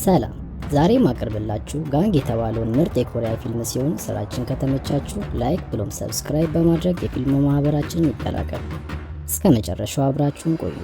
ሰላም፣ ዛሬ ማቀርብላችሁ ጋንግ የተባለውን ምርጥ የኮሪያ ፊልም ሲሆን ስራችን ከተመቻችሁ ላይክ ብሎም ሰብስክራይብ በማድረግ የፊልም ማህበራችንን ይቀላቀሉ። እስከ መጨረሻው አብራችሁን ቆዩ።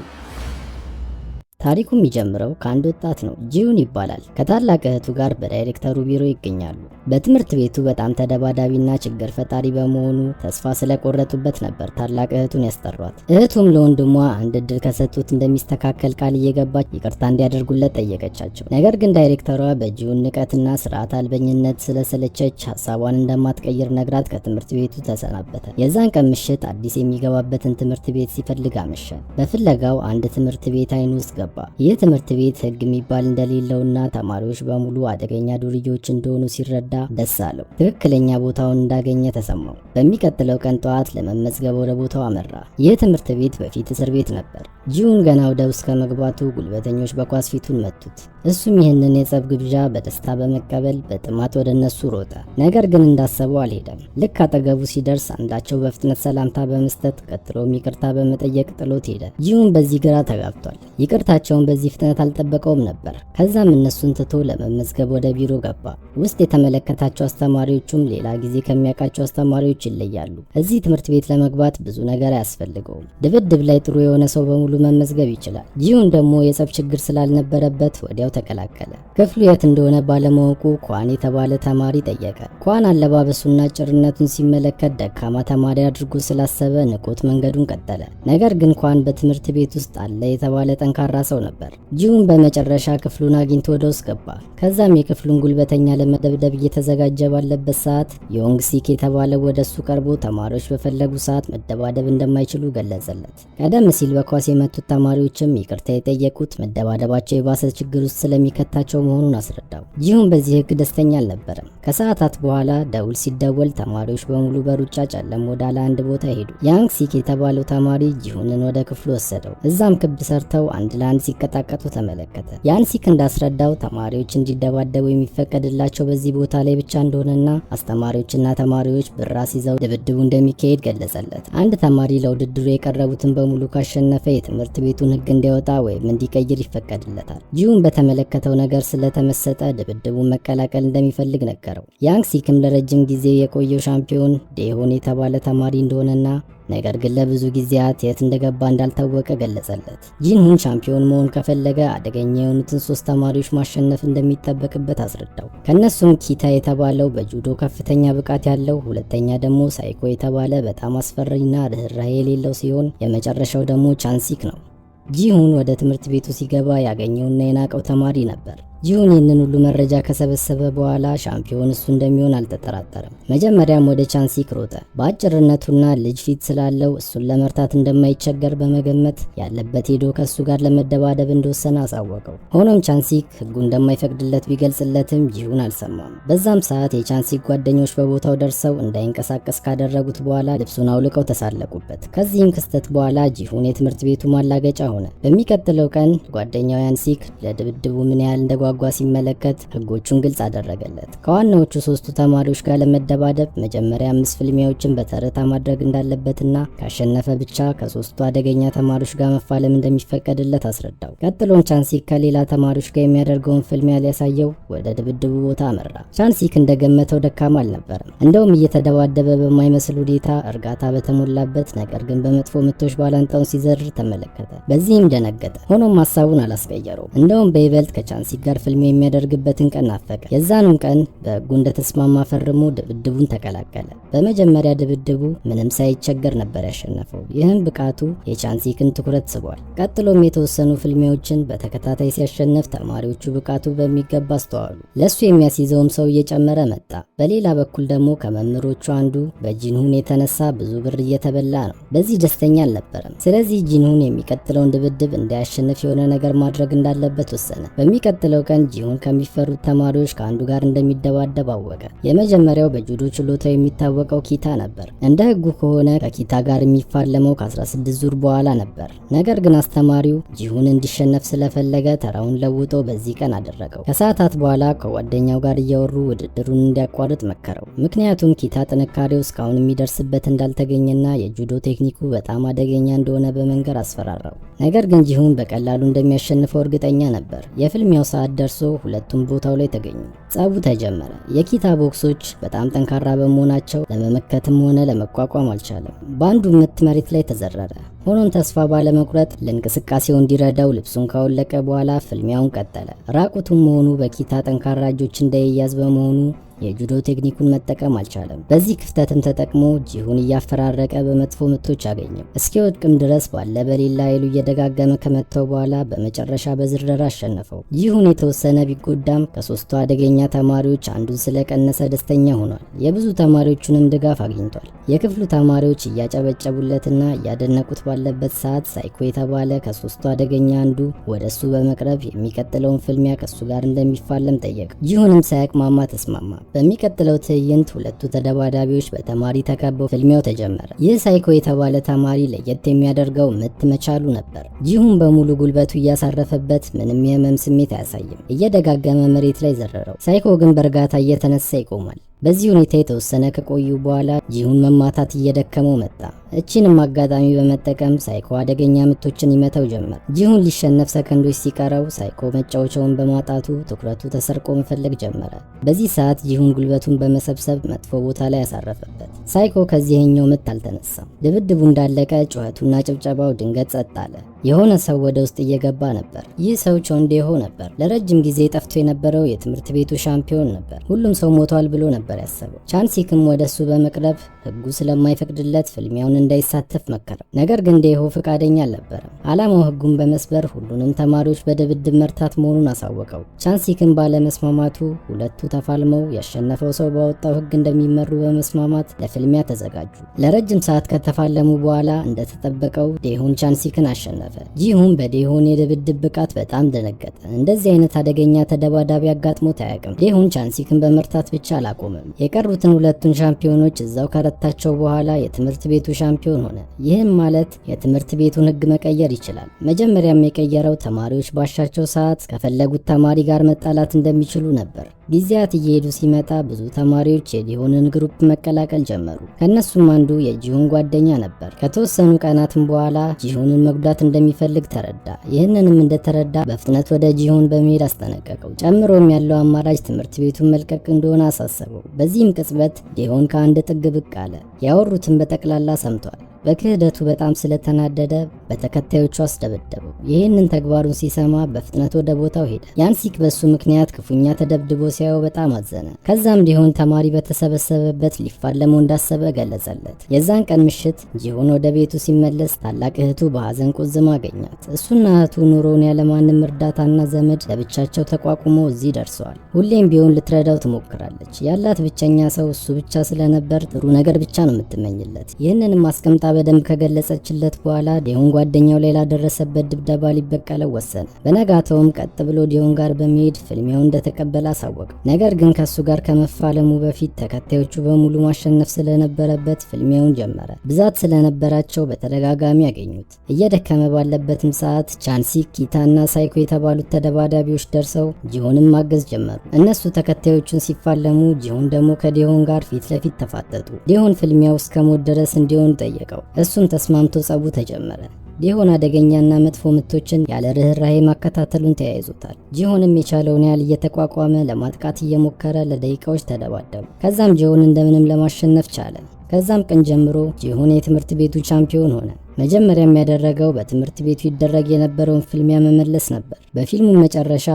ታሪኩ የሚጀምረው ከአንድ ወጣት ነው። ጂሁን ይባላል። ከታላቅ እህቱ ጋር በዳይሬክተሩ ቢሮ ይገኛሉ። በትምህርት ቤቱ በጣም ተደባዳቢና ችግር ፈጣሪ በመሆኑ ተስፋ ስለቆረጡበት ነበር ታላቅ እህቱን ያስጠሯት። እህቱም ለወንድሟ አንድ እድል ከሰጡት እንደሚስተካከል ቃል እየገባች ይቅርታ እንዲያደርጉለት ጠየቀቻቸው። ነገር ግን ዳይሬክተሯ በጂሁን ንቀትና ስርዓት አልበኝነት ስለሰለቸች ሀሳቧን እንደማትቀይር ነግራት ከትምህርት ቤቱ ተሰናበተ። የዛን ቀን ምሽት አዲስ የሚገባበትን ትምህርት ቤት ሲፈልግ አመሸ። በፍለጋው አንድ ትምህርት ቤት አይኑ ውስጥ ገባ። ይህ ትምህርት ቤት ህግ የሚባል እንደሌለውና ተማሪዎች በሙሉ አደገኛ ዱርዬዎች እንደሆኑ ሲረዳ ደስ አለው። ትክክለኛ ቦታውን እንዳገኘ ተሰማው። በሚቀጥለው ቀን ጠዋት ለመመዝገብ ወደ ቦታው አመራ። ይህ ትምህርት ቤት በፊት እስር ቤት ነበር። ጂሁን ገና ወደ ውስጥ ከመግባቱ ጉልበተኞች በኳስ ፊቱን መቱት። እሱም ይህንን የጸብ ግብዣ በደስታ በመቀበል በጥማት ወደ እነሱ ሮጠ። ነገር ግን እንዳሰበው አልሄደም። ልክ አጠገቡ ሲደርስ አንዳቸው በፍጥነት ሰላምታ በመስጠት ቀጥሎም ይቅርታ በመጠየቅ ጥሎት ሄደ። ጂሁን በዚህ ግራ ተጋብቷል። ይቅርታቸውን በዚህ ፍጥነት አልጠበቀውም ነበር። ከዛም እነሱን ትቶ ለመመዝገብ ወደ ቢሮ ገባ። ውስጥ የተመለከታቸው አስተማሪዎቹም ሌላ ጊዜ ከሚያውቃቸው አስተማሪዎች ይለያሉ። እዚህ ትምህርት ቤት ለመግባት ብዙ ነገር አያስፈልገውም። ድብድብ ላይ ጥሩ የሆነ ሰው በሙሉ መመዝገብ ይችላል። ጂሁን ደግሞ የጸብ ችግር ስላልነበረበት ወዲያው ተቀላቀለ። ክፍሉ የት እንደሆነ ባለማወቁ ኳን የተባለ ተማሪ ጠየቀ። ኳን አለባበሱና ጭርነቱን ሲመለከት ደካማ ተማሪ አድርጎ ስላሰበ ንቆት መንገዱን ቀጠለ። ነገር ግን ኳን በትምህርት ቤት ውስጥ አለ የተባለ ጠንካራ ሰው ነበር። ጂሁን በመጨረሻ ክፍሉን አግኝቶ ወደ ውስጥ ገባ። ከዛም የክፍሉን ጉልበተኛ ለመደብደብ እየተዘጋጀ ባለበት ሰዓት ዮንግ ሲክ የተባለ ወደሱ ቀርቦ ተማሪዎች በፈለጉ ሰዓት መደባደብ እንደማይችሉ ገለጸለት። ቀደም ሲል በኳስ የመቱት ተማሪዎችም ይቅርታ የጠየቁት መደባደባቸው የባሰ ችግር ውስጥ ስለሚከታቸው መሆኑን አስረዳው። ጂሁን በዚህ ህግ ደስተኛ አልነበረም። ከሰዓታት በኋላ ደውል ሲደወል ተማሪዎች በሙሉ በሩጫ ጨለም ወዳለ አንድ ቦታ ሄዱ። ያንግ ሲክ የተባለው ተማሪ ጂሁንን ወደ ክፍሉ ወሰደው። እዛም ክብ ሰርተው አንድ ለአንድ ሲቀጣቀጡ ተመለከተ። ያን ሲክ እንዳስረዳው ተማሪዎች እንዲደባደቡ የሚፈቀድላቸው በዚህ ቦታ ላይ ብቻ እንደሆነና አስተማሪዎችና ተማሪዎች ብር አስይዘው ድብድቡ እንደሚካሄድ ገለጸለት። አንድ ተማሪ ለውድድሩ የቀረቡትን በሙሉ ካሸነፈ የትምህርት ቤቱን ህግ እንዲያወጣ ወይም እንዲቀይር ይፈቀድለታል። ጂሁን በተመለከተው ነገር ስለተመሰጠ ድብድቡን መቀላቀል እንደሚፈልግ ነገረው። ያንግ ሲክም ለረጅም ጊዜ የቆየው ሻምፒዮን ዴሆን የተባለ ተማሪ እንደሆነና ነገር ግን ለብዙ ጊዜያት የት እንደገባ እንዳልታወቀ ገለጸለት። ጂሁን ሻምፒዮን መሆን ከፈለገ አደገኛ የሆኑትን 3 ተማሪዎች ማሸነፍ እንደሚጠበቅበት አስረዳው። ከነሱም ኪታ የተባለው በጁዶ ከፍተኛ ብቃት ያለው፣ ሁለተኛ ደግሞ ሳይኮ የተባለ በጣም አስፈሪና ርህራሄ የሌለው ሲሆን የመጨረሻው ደግሞ ቻንሲክ ነው። ጂሁን ወደ ትምህርት ቤቱ ሲገባ ያገኘውና የናቀው ተማሪ ነበር። ጂሁን ይህንን ሁሉ መረጃ ከሰበሰበ በኋላ ሻምፒዮን እሱ እንደሚሆን አልተጠራጠረም። መጀመሪያም ወደ ቻንሲክ ሮጠ። በአጭርነቱና ልጅ ፊት ስላለው እሱን ለመርታት እንደማይቸገር በመገመት ያለበት ሄዶ ከእሱ ጋር ለመደባደብ እንደወሰነ አሳወቀው። ሆኖም ቻንሲክ ህጉ እንደማይፈቅድለት ቢገልጽለትም ጂሁን አልሰማም። በዛም ሰዓት የቻንሲክ ጓደኞች በቦታው ደርሰው እንዳይንቀሳቀስ ካደረጉት በኋላ ልብሱን አውልቀው ተሳለቁበት። ከዚህም ክስተት በኋላ ጂሁን የትምህርት ቤቱ ማላገጫ ሆነ። በሚቀጥለው ቀን ጓደኛው ያንሲክ ለድብድቡ ምን ያህል እንደጓጓ ሲመለከት ህጎቹን ግልጽ አደረገለት። ከዋናዎቹ 3 ተማሪዎች ጋር ለመደባደብ መጀመሪያ 5 ፍልሚያዎችን በተረታ ማድረግ እንዳለበትና ካሸነፈ ብቻ ከ3ቱ አደገኛ ተማሪዎች ጋር መፋለም እንደሚፈቀድለት አስረዳው። ቀጥሎም ቻንሲክ ከሌላ ተማሪዎች ጋር የሚያደርገውን ፍልሚያ ሊያሳየው ወደ ድብድቡ ቦታ አመራ። ቻንሲክ እንደገመተው ደካማ አልነበረም። እንደውም እየተደባደበ በማይመስል ሁኔታ እርጋታ በተሞላበት ነገር ግን በመጥፎ ምቶች ባላንጣውን ሲዘርር ተመለከተ። በዚህም ደነገጠ። ሆኖም ሀሳቡን አላስቀየረውም። እንደውም በይበልጥ ከቻንሲክ ጋር ፍልሚያ የሚያደርግበትን ቀን ናፈቀ። የዛኑም ቀን በህጉ እንደተስማማ ፈርሞ ድብድቡን ተቀላቀለ። በመጀመሪያ ድብድቡ ምንም ሳይቸገር ነበር ያሸነፈው። ይህም ብቃቱ የቻንሲክን ትኩረት ስቧል። ቀጥሎም የተወሰኑ ፍልሚያዎችን በተከታታይ ሲያሸንፍ ተማሪዎቹ ብቃቱ በሚገባ አስተዋሉ። ለሱ የሚያስይዘውም ሰው እየጨመረ መጣ። በሌላ በኩል ደግሞ ከመምህሮቹ አንዱ በጂንሁን የተነሳ ብዙ ብር እየተበላ ነው። በዚህ ደስተኛ አልነበረም። ስለዚህ ጂንሁን የሚቀጥለውን ድብድብ እንዳያሸንፍ የሆነ ነገር ማድረግ እንዳለበት ወሰነ። በሚቀጥለው ቀን ጂሁን ከሚፈሩት ተማሪዎች ከአንዱ ጋር እንደሚደባደብ አወቀ። የመጀመሪያው በጁዶ ችሎታው የሚታወቀው ኪታ ነበር። እንደ ህጉ ከሆነ ከኪታ ጋር የሚፋለመው ከ16 ዙር በኋላ ነበር። ነገር ግን አስተማሪው ጂሁን እንዲሸነፍ ስለፈለገ ተራውን ለውጦ በዚህ ቀን አደረገው። ከሰዓታት በኋላ ከጓደኛው ጋር እያወሩ ውድድሩን እንዲያቋርጥ መከረው። ምክንያቱም ኪታ ጥንካሬው እስካሁን የሚደርስበት እንዳልተገኘና የጁዶ ቴክኒኩ በጣም አደገኛ እንደሆነ በመንገር አስፈራራው። ነገር ግን ጂሁን በቀላሉ እንደሚያሸንፈው እርግጠኛ ነበር። የፍልሚያው ሰዓት ሰዓት ደርሶ ሁለቱም ቦታው ላይ ተገኙ። ጸቡ ተጀመረ። የኪታ ቦክሶች በጣም ጠንካራ በመሆናቸው ለመመከትም ሆነ ለመቋቋም አልቻለም። በአንዱ ምት መሬት ላይ ተዘረረ። ሆኖም ተስፋ ባለመቁረጥ ለእንቅስቃሴው እንዲረዳው ልብሱን ካወለቀ በኋላ ፍልሚያውን ቀጠለ። ራቁቱን መሆኑ በኪታ ጠንካራ እጆች እንዳይያዝ በመሆኑ የጁዶ ቴክኒኩን መጠቀም አልቻለም። በዚህ ክፍተትም ተጠቅሞ ጂሁን እያፈራረቀ በመጥፎ ምቶች አገኘው። እስኪወድቅም ድረስ ባለ በሌላ ኃይሉ እየደጋገመ ከመታው በኋላ በመጨረሻ በዝረራ አሸነፈው። ጂሁን የተወሰነ ቢጎዳም ከሶስቱ አደገኛ ተማሪዎች አንዱን ስለቀነሰ ደስተኛ ሆኗል። የብዙ ተማሪዎቹንም ድጋፍ አግኝቷል። የክፍሉ ተማሪዎች እያጨበጨቡለትና እያደነቁት ባለበት ሰዓት ሳይኮ የተባለ ከሶስቱ አደገኛ አንዱ ወደ እሱ በመቅረብ የሚቀጥለውን ፍልሚያ ከሱ ጋር እንደሚፋለም ጠየቀ። ጂሁንም ሳያቅማማ ተስማማ። በሚቀጥለው ትዕይንት ሁለቱ ተደባዳቢዎች በተማሪ ተከበው ፍልሚያው ተጀመረ። ይህ ሳይኮ የተባለ ተማሪ ለየት የሚያደርገው ምት መቻሉ ነበር። ጂሁን በሙሉ ጉልበቱ እያሳረፈበት ምንም የህመም ስሜት አያሳይም። እየደጋገመ መሬት ላይ ዘረረው። ሳይኮ ግን በእርጋታ እየተነሳ ይቆማል። በዚህ ሁኔታ የተወሰነ ከቆዩ በኋላ ጂሁን መማታት እየደከመው መጣ። እቺንም አጋጣሚ በመጠቀም ሳይኮ አደገኛ ምቶችን ይመታው ጀመር። ጂሁን ሊሸነፍ ሰከንዶች ሲቀረው ሳይኮ መጫወቻውን በማጣቱ ትኩረቱ ተሰርቆ መፈለግ ጀመረ። በዚህ ሰዓት ጂሁን ጉልበቱን በመሰብሰብ መጥፎ ቦታ ላይ ያሳረፈበት። ሳይኮ ከዚህኛው ምት አልተነሳም። ድብድቡ እንዳለቀ ጩኸቱና ጭብጨባው ድንገት ጸጥ አለ። የሆነ ሰው ወደ ውስጥ እየገባ ነበር። ይህ ሰው ቾንዴሆ ነበር። ለረጅም ጊዜ ጠፍቶ የነበረው የትምህርት ቤቱ ሻምፒዮን ነበር። ሁሉም ሰው ሞቷል ብሎ ነበር ያሰበው። ቻንሲክም ወደሱ በመቅረብ ህጉ ስለማይፈቅድለት ፍልሚያውን እንዳይሳተፍ መከረው። ነገር ግን ዴሆ ፈቃደኛ አልነበረም። ዓላማው ህጉን በመስበር ሁሉንም ተማሪዎች በድብድብ መርታት መሆኑን አሳወቀው። ቻንሲክም ባለመስማማቱ ሁለቱ ተፋልመው ያሸነፈው ሰው ባወጣው ህግ እንደሚመሩ በመስማማት ለፍልሚያ ተዘጋጁ። ለረጅም ሰዓት ከተፋለሙ በኋላ እንደተጠበቀው ዴሆን ቻንሲክን አሸነፈ። ጂሁን በዴሆን የድብድብ ብቃት በጣም ደነገጠ። እንደዚህ አይነት አደገኛ ተደባዳቢ አጋጥሞት አያውቅም። ዴሆን ቻንሲክን በመርታት ብቻ አላቆመም። የቀሩትን ሁለቱን ሻምፒዮኖች እዛው ከረታቸው በኋላ የትምህርት ቤቱ ሻምፒዮን ሆነ። ይህም ማለት የትምህርት ቤቱን ህግ መቀየር ይችላል። መጀመሪያም የቀየረው ተማሪዎች ባሻቸው ሰዓት ከፈለጉት ተማሪ ጋር መጣላት እንደሚችሉ ነበር። ጊዜያት እየሄዱ ሲመጣ ብዙ ተማሪዎች የጂሁንን ግሩፕ መቀላቀል ጀመሩ። ከነሱም አንዱ የጂሁን ጓደኛ ነበር። ከተወሰኑ ቀናትም በኋላ ጂሁንን መጉዳት እንደሚፈልግ ተረዳ። ይህንንም እንደተረዳ በፍጥነት ወደ ጂሁን በመሄድ አስጠነቀቀው። ጨምሮም ያለው አማራጭ ትምህርት ቤቱን መልቀቅ እንደሆነ አሳሰበው። በዚህም ቅጽበት ጂሁን ከአንድ ጥግ ብቅ አለ። ያወሩትን በጠቅላላ ሰምቷል። በክህደቱ በጣም ስለተናደደ በተከታዮቹ አስደበደበው። ይህንን ተግባሩን ሲሰማ በፍጥነት ወደ ቦታው ሄደ። ያንሲክ በሱ ምክንያት ክፉኛ ተደብድቦ ሲያየው በጣም አዘነ። ከዛም ጂሁን ተማሪ በተሰበሰበበት ሊፋለመው እንዳሰበ ገለጸለት። የዛን ቀን ምሽት ጂሁን ወደ ቤቱ ሲመለስ ታላቅ እህቱ በሐዘን ቁዝማ አገኛት። እሱና እህቱ ኑሮውን ያለማንም እርዳታና ዘመድ ለብቻቸው ተቋቁሞ እዚህ ደርሰዋል። ሁሌም ቢሆን ልትረዳው ትሞክራለች። ያላት ብቸኛ ሰው እሱ ብቻ ስለነበር ጥሩ ነገር ብቻ ነው የምትመኝለት። ይህንንም አስቀምጣ በደንብ ከገለጸችለት በኋላ ዲሆን ጓደኛው ላይ ላደረሰበት ድብደባ ሊበቀለው ወሰነ። በነጋታውም ቀጥ ብሎ ዲሆን ጋር በመሄድ ፍልሚያውን እንደተቀበለ አሳወቀ። ነገር ግን ከሱ ጋር ከመፋለሙ በፊት ተከታዮቹ በሙሉ ማሸነፍ ስለነበረበት ፍልሚያውን ጀመረ። ብዛት ስለነበራቸው በተደጋጋሚ ያገኙት። እየደከመ ባለበትም ሰዓት ቻንሲክ፣ ኪታና ሳይኮ የተባሉት ተደባዳቢዎች ደርሰው ጂሆንን ማገዝ ጀመሩ። እነሱ ተከታዮቹን ሲፋለሙ፣ ጂሆን ደግሞ ከዲሆን ጋር ፊት ለፊት ተፋጠጡ። ዲሆን ፍልሚያው እስከ ሞት ድረስ እንዲሆን ጠየቀው። እሱም ተስማምቶ ጸቡ ተጀመረ። ጂሆን አደገኛና መጥፎ ምቶችን ያለ ርህራሄ ማከታተሉን ተያይዞታል። ጂሆንም የቻለውን ያህል እየተቋቋመ ለማጥቃት እየሞከረ ለደቂቃዎች ተደባደቡ። ከዛም ጂሆን እንደምንም ለማሸነፍ ቻለ። ከዛም ቀን ጀምሮ ጂሆን የትምህርት ቤቱ ቻምፒዮን ሆነ። መጀመሪያም ያደረገው በትምህርት ቤቱ ይደረግ የነበረውን ፍልሚያ መመለስ ነበር። በፊልሙ መጨረሻ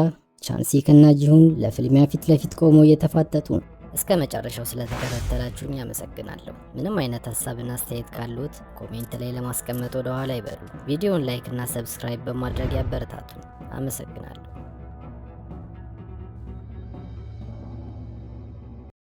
ቻንሲክ እና ጂሆን ለፍልሚያ ፊት ለፊት ቆመው እየተፋጠጡ ነው። እስከ መጨረሻው ስለተከታተላችሁኝ አመሰግናለሁ። ምንም አይነት ሀሳብና አስተያየት ካሉት ኮሜንት ላይ ለማስቀመጥ ወደ ኋላ ይበሉ። ቪዲዮውን ላይክ እና ሰብስክራይብ በማድረግ ያበረታቱ። አመሰግናለሁ።